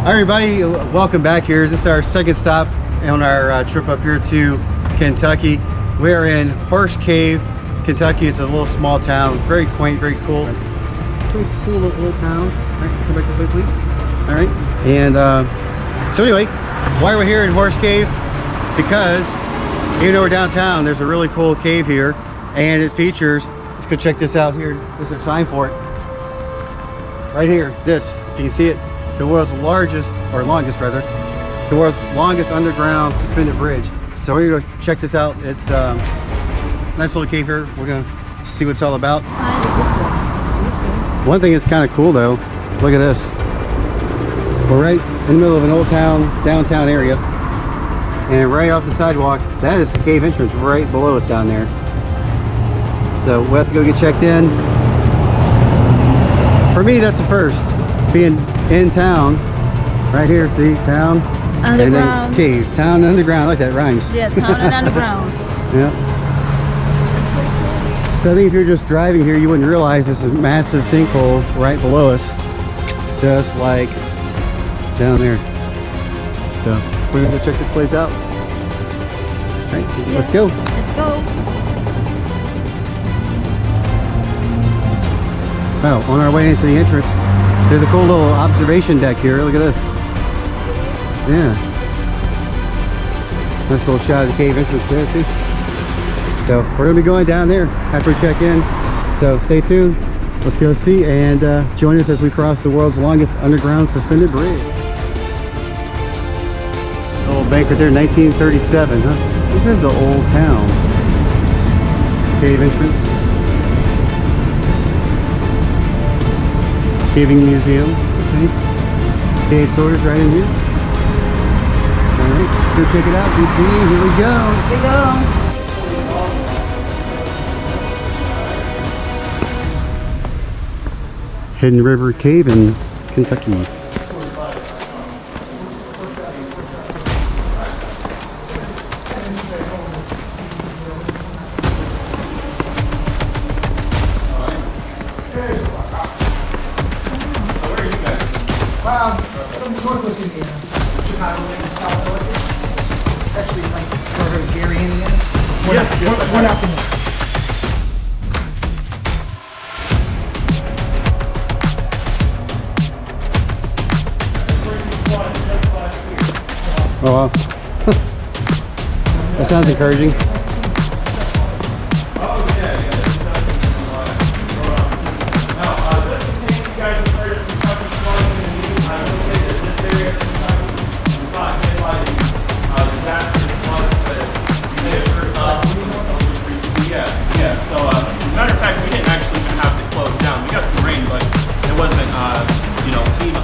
Hi everybody, welcome back here. This is our second stop on our trip up here to Kentucky. We're in Horse Cave, Kentucky. It's a little small town, very quaint, very cool. Pretty cool little town. All right, come back this way, please. All right, and so anyway, why we're here in Horse Cave? Because even though we're downtown, there's a really cool cave here, and it features, let's go check this out here. There's a sign for it. Right here, this, if you can see it, the world's largest, or longest rather, the world's longest underground suspended bridge. So we're gonna go check this out. It's a nice little cave here. We're gonna see what it's all about. One thing that's kind of cool though, look at this. We're right in the middle of an old town, downtown area. And right off the sidewalk, that is the cave entrance right below us down there. So we'll have to go get checked in. For me, that's the first. Being in town, right here, see, town, underground. And then cave, town, underground, I like that, rhymes. Yeah, town and underground. Yeah. So I think if you're just driving here, you wouldn't realize there's a massive sinkhole right below us, just like down there. So we're gonna go check this place out. All right, yeah. Let's go. Let's go. Oh, on our way into the entrance, there's a cool little observation deck here. Look at this. Yeah. Nice little shot of the cave entrance there too. So we're gonna be going down there after we check in. So stay tuned. Let's go see and join us as we cross the world's longest underground suspended bridge. Old bank right there, 1937, huh? This is the old town. Cave entrance. Caving museum. Okay. Cave tours right in here. Alright, let's go check it out. Here we go. Here we go. Hidden River Cave in Kentucky. From Northwest Indiana, Chicago and South Georgia. Actually, like for Gary, Indiana. We're not from there. Oh wow. That sounds encouraging. Matter of fact, we didn't actually even have to close down. We got some rain, but it wasn't, you know, FEMA.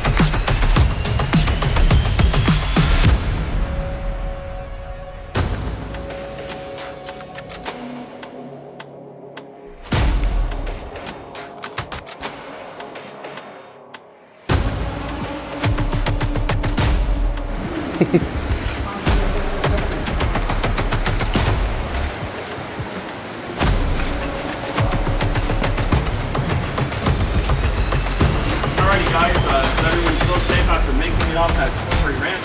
Guys, everyone's still safe after making it off that slippery ramp.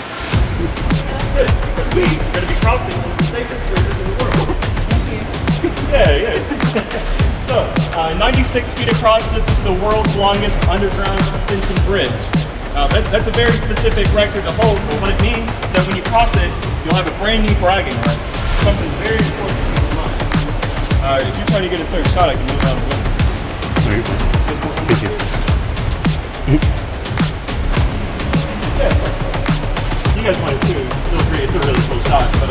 Good, because we are going to be crossing one of the safest bridges in the world. Thank you. Yeah. So, 96 feet across, this is the world's longest underground suspension bridge. That's a very specific record to hold, but what it means is that when you cross it, you'll have a brand new bragging right. Something very important to keep in mind. If you're trying to get a certain shot, I can move out of the way. Thank you. Yeah, you guys want it too. Feel free. It's a really cool shot. But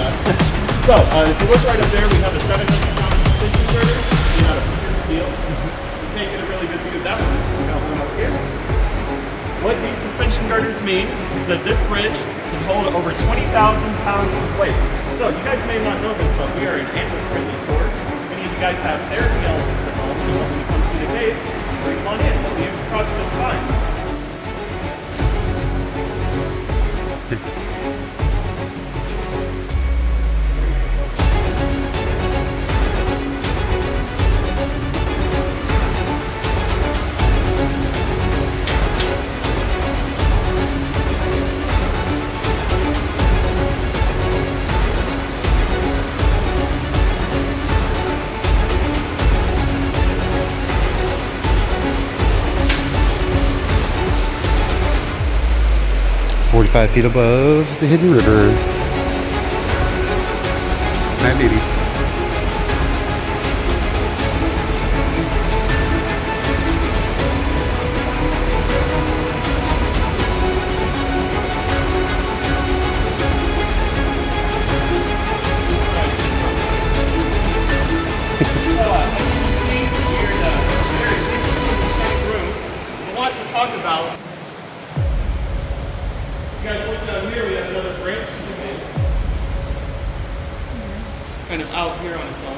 so if you look right up there, we have a 700-pound suspension girder made out of pure steel. You can't get a really good view of that one. We got one up here. What these suspension girders mean is that this bridge can hold over 20,000 pounds of weight. So you guys may not know this, but we are an animal-friendly tour. If any of you guys have therapy elements at home, you know, when you come to the cave, bring them on in. They'll be able to cross this fine. 5 feet above the hidden river. Alright, baby. Talk about. You guys look down here, we have another branch. It's kind of out here on its own.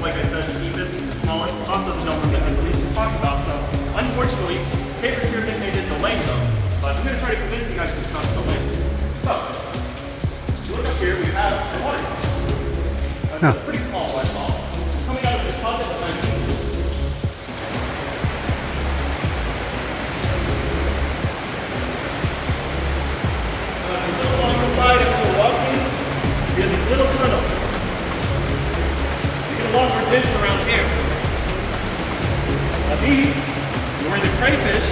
Like I said, the deepest, the smallest, also the number that has the least to talk about. So, unfortunately, papers here made it the lane though. But I'm going to try to convince you guys to come to the lane. So, if you look up here, we have a water. It's a pretty small waterfall. Coming out of the deposit behind me. A little along the side as we're walking, we have these little tunnels. Longer ditch around here. Now these are where the crayfish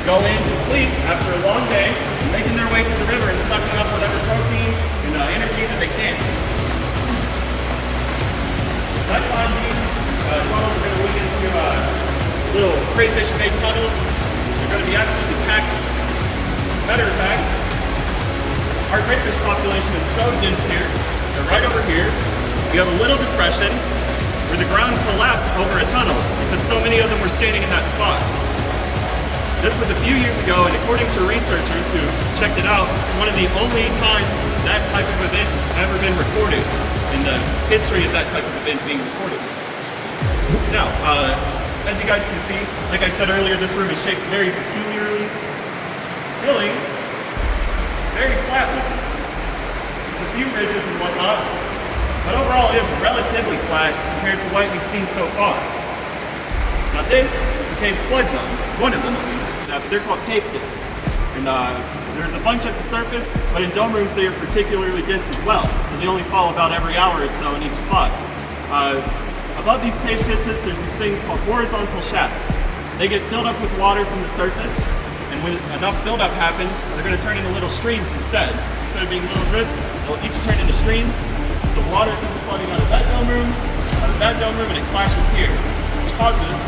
go in to sleep after a long day, making their way to the river and sucking up whatever protein and energy that they can. That's on these tunnels are going to lead into little crayfish-made tunnels. They're going to be absolutely packed. Matter of fact, our crayfish population is so dense here. They're right over here. We have a little depression where the ground collapsed over a tunnel because so many of them were standing in that spot. This was a few years ago, and according to researchers who checked it out, it's one of the only times that type of event has ever been recorded in the history of that type of event being recorded. Now, as you guys can see, like I said earlier, this room is shaped very peculiarly. The ceiling, very flat looking. There's a few ridges and whatnot. But overall, it is relatively flat compared to what we've seen so far. Now this is the cave's flood zone, one of them at least, but they're called cave kisses. And there's a bunch at the surface, but in dome rooms they are particularly dense as well. So they only fall about every hour or so in each spot. Above these cave kisses, there's these things called horizontal shafts. They get filled up with water from the surface, and when enough buildup happens, they're going to turn into little streams instead. Instead of being little drifts, they'll each turn into streams. The water comes flooding out of that dome room, and it clashes here, which causes this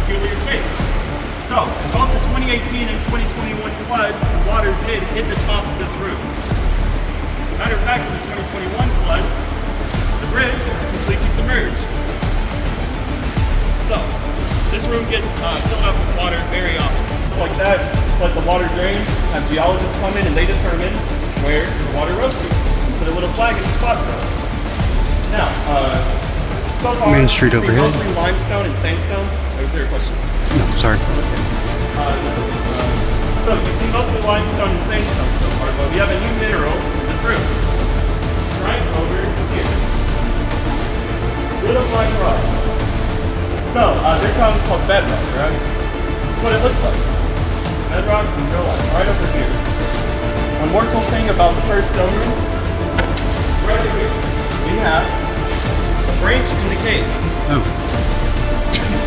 peculiar shape. So, both the 2018 and 2021 floods, the water did hit the top of this roof. Matter of fact, in the 2021 flood, the bridge was completely submerged. So, this room gets filled up with water very often. So like that, just like the water drains, have geologists come in and they determine where the water rose to. Put a little flag in the spot for us. Now, so far, Main Street overhead. Mostly limestone and sandstone. Or is there a question? No, sorry. Okay. So you see mostly limestone and sandstone so far, but we have a new mineral in this room. Right over here. Little black rock. So, this one's called bedrock, right? That's what it looks like. Bedrock in real life, right over here. One more cool thing about the first dome room. Right here, we have a branch in the cave. Oh.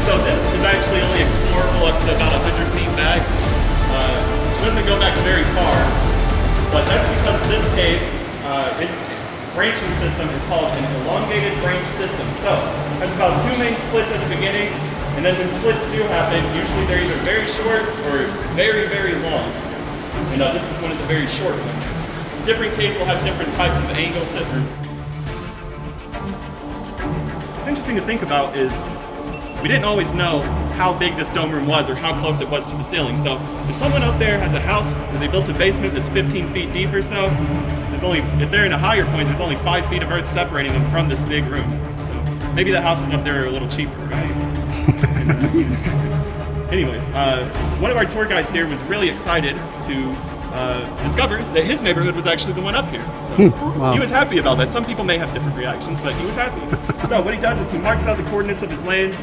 So this is actually only explorable up to about 100 feet back. It doesn't go back very far, but that's because this cave, its branching system is called an elongated branch system. So it has about 2 main splits at the beginning, and then when splits do happen, usually they're either very short or very, very long. And this is one of the very short ones. Different caves will have different types of angles. What's interesting to think about is we didn't always know how big this dome room was or how close it was to the ceiling. So if someone up there has a house where they built a basement that's 15 feet deep or so, if they're in a higher point, there's only 5 feet of earth separating them from this big room. So maybe the houses up there are a little cheaper, right? Anyways, one of our tour guides here was really excited to discovered that his neighborhood was actually the one up here. So wow. He was happy about that. Some people may have different reactions, but he was happy. So what he does is he marks out the coordinates of his land.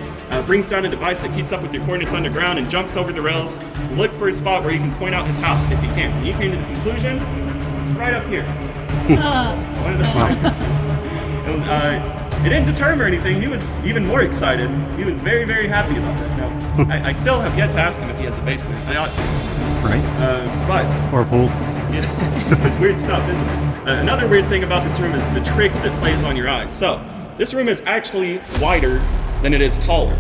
brings down a device that keeps up with your coordinates underground and jumps over the rails to look for a spot where you can point out his house if he can. And you came to the conclusion, it's right up here. One of the and, it didn't deter him or anything. He was even more excited. He was very, very happy about that. Now, I still have yet to ask him if he has a basement. I ought to. Right. But Or a pool. yeah, it's weird stuff, isn't it? Another weird thing about this room is the tricks it plays on your eyes. So, this room is actually wider than it is taller.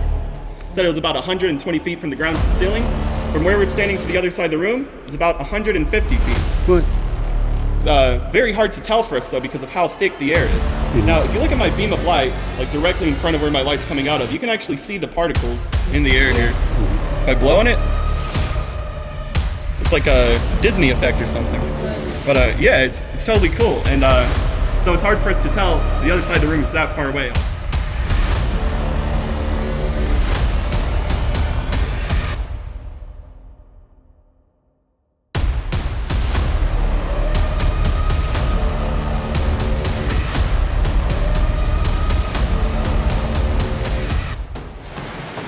It said it was about 120 feet from the ground to the ceiling. From where we're standing to the other side of the room, it's about 150 feet. What? It's very hard to tell for us though because of how thick the air is. Now, if you look at my beam of light, like directly in front of where my light's coming out of, you can actually see the particles in the air here. By blowing it, it's like a Disney effect or something. But yeah, it's totally cool. And so it's hard for us to tell the other side of the room is that far away.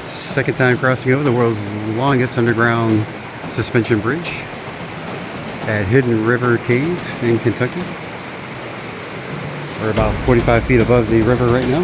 Second time crossing over the world's longest underground suspension bridge at Hidden River Cave in Kentucky. We're about 45 feet above the river right now.